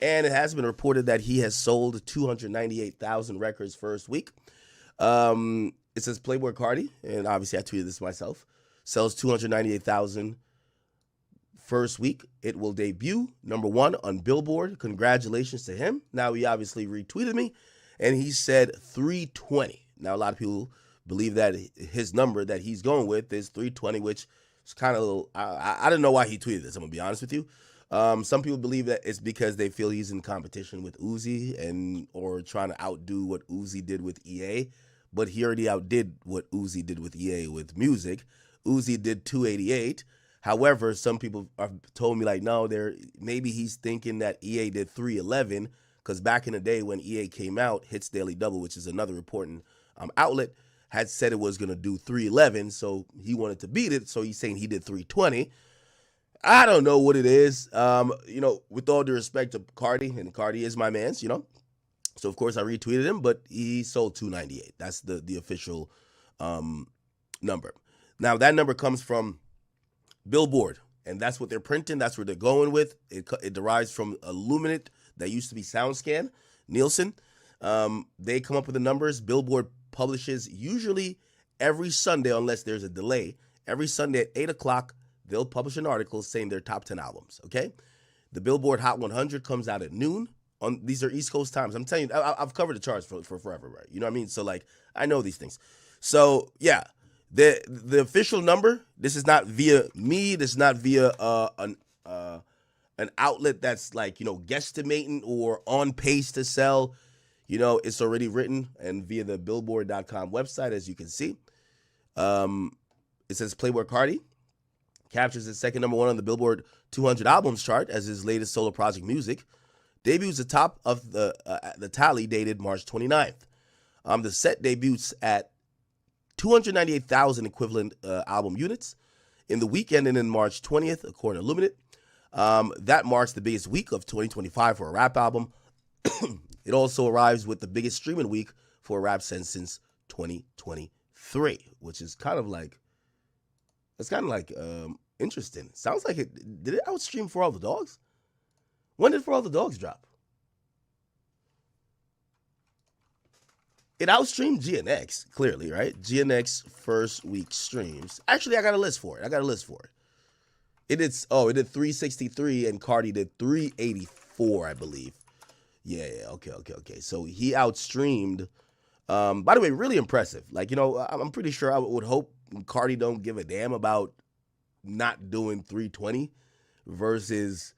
And it has been reported that he has sold 298,000 records first week. It says Playboi Carti, and obviously I tweeted this myself, sells 298,000 first week. It will debut #1 on Billboard. Congratulations to him. Now, he obviously retweeted me, and he said 320. Now, a lot of people believe that his number that he's going with is 320, which is kind of a little, I don't know why he tweeted this, I'm going to be honest with you. Some people believe that it's because they feel he's in competition with Uzi or trying to outdo what Uzi did with EA, but he already outdid what Uzi did with EA with music. Uzi did 288. However, some people have told me like, no, maybe he's thinking that EA did 311, because back in the day when EA came out, Hits Daily Double, which is another important outlet, had said it was going to do 311, so he wanted to beat it, so he's saying he did 320. I don't know what it is. With all due respect to Carti, and Carti is my man's, So, of course, I retweeted him, but he sold 298. That's the official number. Now, that number comes from Billboard, and that's what they're printing. That's what they're going with. It derives from Luminate that used to be SoundScan, Nielsen. They come up with the numbers. Billboard publishes usually every Sunday, unless there's a delay. Every Sunday at 8 o'clock, they'll publish an article saying their top 10 albums, okay? The Billboard Hot 100 comes out at noon. These are East Coast times. I'm telling you, I've covered the charts for forever, right? You know what I mean? So, I know these things. So, yeah, the official number, this is not via me. This is not via an outlet that's guesstimating or on pace to sell. It's already written and via the Billboard.com website, as you can see. It says Playboi Carti captures his second #1 on the Billboard 200 albums chart as his latest solo project, Music. Debuts atop of the tally dated March 29th. The set debuts at 298,000 equivalent album units in the weekend and in March 20th, according to Luminate. That marks the biggest week of 2025 for a rap album. It also arrives with the biggest streaming week for a rap since 2023, which is kind of interesting. Sounds like did it outstream For All the Dogs? When did For All the Dogs drop? It outstreamed GNX, clearly, right? GNX first week streams. Actually, I got a list for it. It did 363 and Carti did 384, I believe. Yeah, okay. So he outstreamed. By the way, really impressive. I'm pretty sure I would hope Carti don't give a damn about not doing 320 versus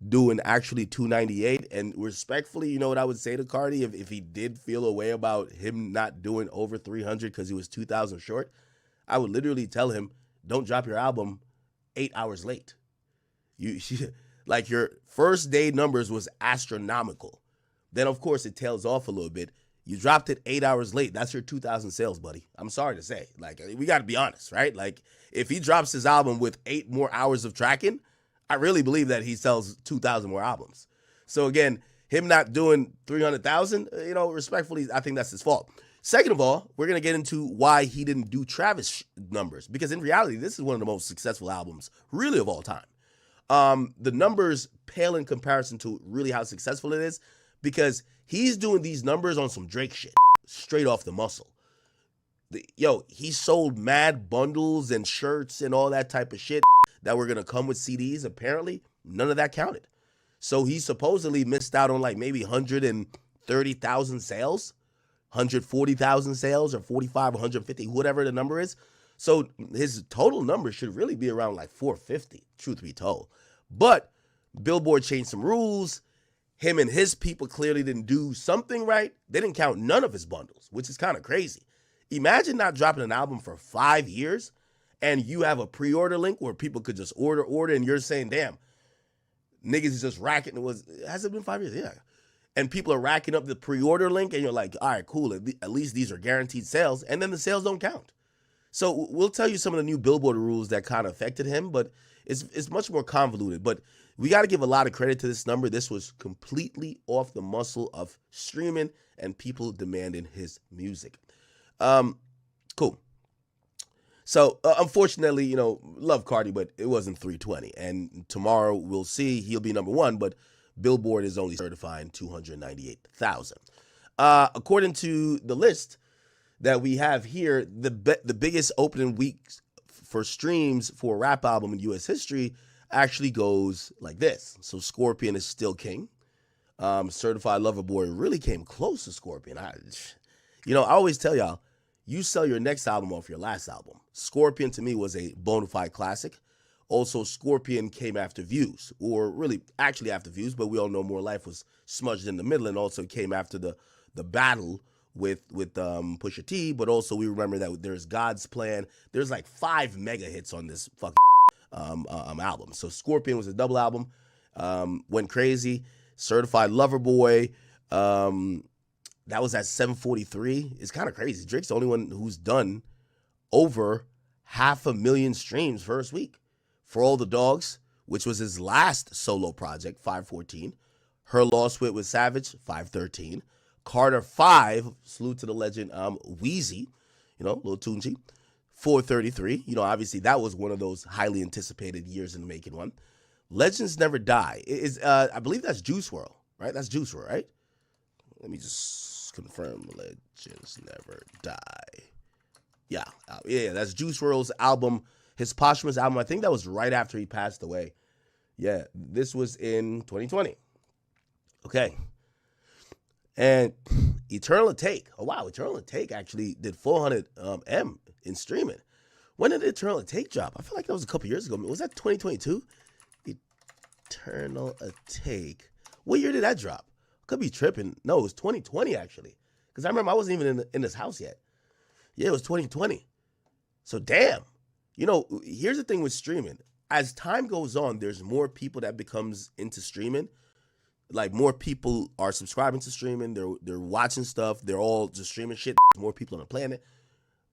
doing actually 298. And respectfully, you know what I would say to Carti if he did feel a way about him not doing over 300 because he was 2,000 short? I would literally tell him, don't drop your album 8 hours late. Your first day numbers was astronomical. Then, of course, it tails off a little bit. You dropped it 8 hours late. That's your 2,000 sales, buddy. I'm sorry to say. We got to be honest, right? If he drops his album with 8 more hours of tracking, I really believe that he sells 2,000 more albums. So, again, him not doing 300,000, respectfully, I think that's his fault. Second of all, we're going to get into why he didn't do Travis numbers, because in reality, this is one of the most successful albums really of all time. The numbers pale in comparison to really how successful it is, because he's doing these numbers on some Drake shit, straight off the muscle. He sold mad bundles and shirts and all that type of shit that were going to come with CDs. Apparently, none of that counted. So he supposedly missed out on maybe 130,000 sales, 140,000 sales, or 45, 150, whatever the number is. So his total number should really be around 450, truth be told. But Billboard changed some rules. Him and his people clearly didn't do something right. They didn't count none of his bundles, which is kind of crazy. Imagine not dropping an album for 5 years and you have a pre-order link where people could just order, and you're saying, damn, niggas is just racking. Has it been 5 years? Yeah. And people are racking up the pre-order link, and you're like, all right, cool. At least these are guaranteed sales, and then the sales don't count. So we'll tell you some of the new Billboard rules that kind of affected him, but it's much more convoluted. But we got to give a lot of credit to this number. This was completely off the muscle of streaming and people demanding his music. Cool. So, unfortunately, love Carti, but it wasn't 320. And tomorrow we'll see. He'll be #1, but Billboard is only certifying 298,000. According to the list that we have here, the biggest opening week for streams for a rap album in U.S. history actually goes like this. So Scorpion is still king. Certified Lover Boy really came close to Scorpion. I always tell y'all, you sell your next album off your last album. Scorpion to me was a bona fide classic. Also, Scorpion came after Views, or really actually after Views, but we all know More Life was smudged in the middle, and also came after the battle with Pusha T. But also we remember that there's God's Plan. There's like 5 mega hits on this fucking album. So Scorpion was a double album. Went crazy. Certified Lover Boy. That was at 743. It's kind of crazy. Drake's the only one who's done over 500,000 streams first week. For All the Dogs, which was his last solo project, 514. Her Lost Wit with Savage, 513. Carter 5, salute to the legend, Wheezy, Lil Tunchi, 433. Obviously that was one of those highly anticipated years in the making one. Legends Never Die. I believe that's Juice WRLD, right? That's Juice WRLD, right? Let me just confirm. Legends Never Die. Yeah, that's Juice WRLD's album, his posthumous album. I think that was right after he passed away. Yeah, this was in 2020. Okay. And Eternal Take. Oh, wow. Eternal Take actually did 400 M in streaming. When did Eternal Take drop? I feel like that was a couple years ago. Was that 2022? Eternal Take. What year did that drop? Could be tripping. No, it was 2020 actually. Because I remember I wasn't even in this house yet. Yeah, it was 2020. So damn. Here's the thing with streaming. As time goes on, there's more people that becomes into streaming. Like more people are subscribing to streaming. They're watching stuff. They're all just streaming shit. There's more people on the planet.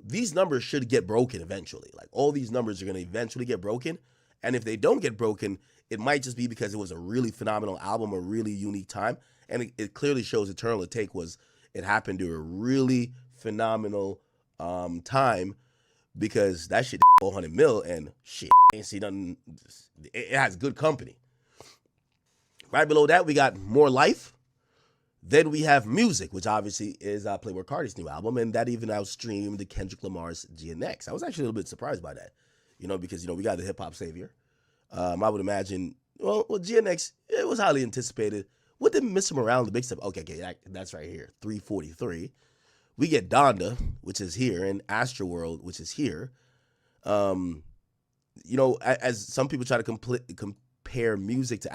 These numbers should get broken eventually. Like all these numbers are going to eventually get broken. And if they don't get broken, it might just be because it was a really phenomenal album, a really unique time. And it clearly shows Eternal Take it happened during a really phenomenal time, because that shit 400 mil and shit ain't see nothing. It has good company. Right below that, we got More Life. Then we have Music, which obviously is Playboi Carti's new album, and that even outstreamed the Kendrick Lamar's GNX. I was actually a little bit surprised by that, because we got the hip hop savior. I would imagine, well, GNX, it was highly anticipated. What did Miss Him Around the big stuff? Okay, that's right here, 343. We get Donda, which is here, and Astroworld, which is here. As some people try to compare Music to